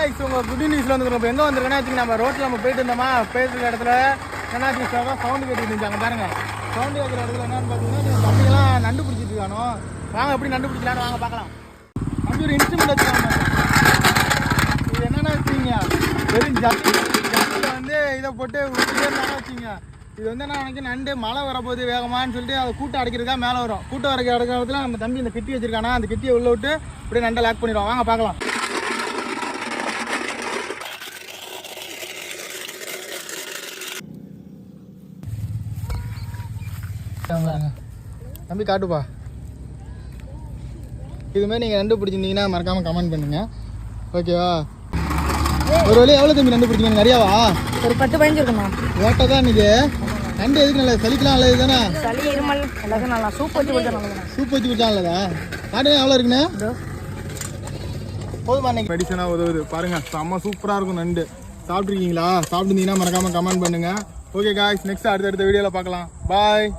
guys, உங்கள் good நியூஸில் வந்துருக்கோம். இப்போ எங்கே வந்துருக்கோன்னா நம்ம ரோட்டில் நம்ம போயிட்டு இருந்தோமா, போயிட்டு இருக்க இடத்துல என்னாச்சு சவுண்டு கேட்டுட்டு இருந்துச்சாங்க பாருங்கள். சவுண்டு கேட்குற இடத்துல என்னன்னு பார்த்தீங்கன்னா தம்பிங்கெல்லாம் நண்டு பிடிச்சிட்டு இருக்கானோ. வாங்க எப்படி நண்டு பிடிக்கலான்னு வாங்க பார்க்கலாம். அப்படி ஒரு இன்ஸ்ட்ருமெண்ட் வச்சுக்காங்க. இது என்னென்னா வச்சுக்கிங்க, வெறும் ஜப்பில் வந்து இதை போட்டு விட்டுட்டே இருந்தாலும் வச்சுங்க. இது வந்து என்ன நினைக்க நண்டு மழை வரப்போகுது வேகமானு சொல்லிட்டு அதை கூட்டம் அடைக்கிறதுக்காக மேலே வரும். கூட்டம் அடைக்கிற இடத்துல நம்ம தம்பி இந்த கிட்டி வச்சிருக்கானா, அந்த கிட்டியை உள்ளே விட்டு அப்படியே நண்டை லாக் பண்ணிடுவோம். வாங்க பார்க்கலாம். தம்பி காட்டுப்பா. இதுமாதிரி நீங்கள் நண்டு பிடிச்சிருந்தீங்கன்னா மறக்காமல் கமெண்ட் பண்ணுங்க, ஓகேவா? ஒரு வழி எவ்வளோ தம்பி நண்டு பிடிச்சிங்க? நிறையாவா? ஒரு 10-15 இருக்குமா? ஓட்டை தான் இன்னைக்கு. நண்டு எதுக்கு நல்லது? சளிக்கலாம் நல்லது தானே? சளி இருமல் எல்லாத்தையும் நல்லா சூப் வச்சு கொடுத்தா நல்லது. சூப் வச்சு கொடுத்தா நல்லதா? காட்டுங்க எவ்வளோ இருக்குண்ணே? போதுமா? இன்னைக்கு மெடிசனாக உதவுது பாருங்க. செம்ம சூப்பராக இருக்கும் நண்டு. சாப்பிட்ருக்கீங்களா? சாப்பிட்டுருந்தீங்கன்னா மறக்காமல் கமெண்ட் பண்ணுங்க. ஓகே காய்ஸ், நெக்ஸ்ட் அடுத்தடுத்த வீடியோவில் பார்க்கலாம். பாய்.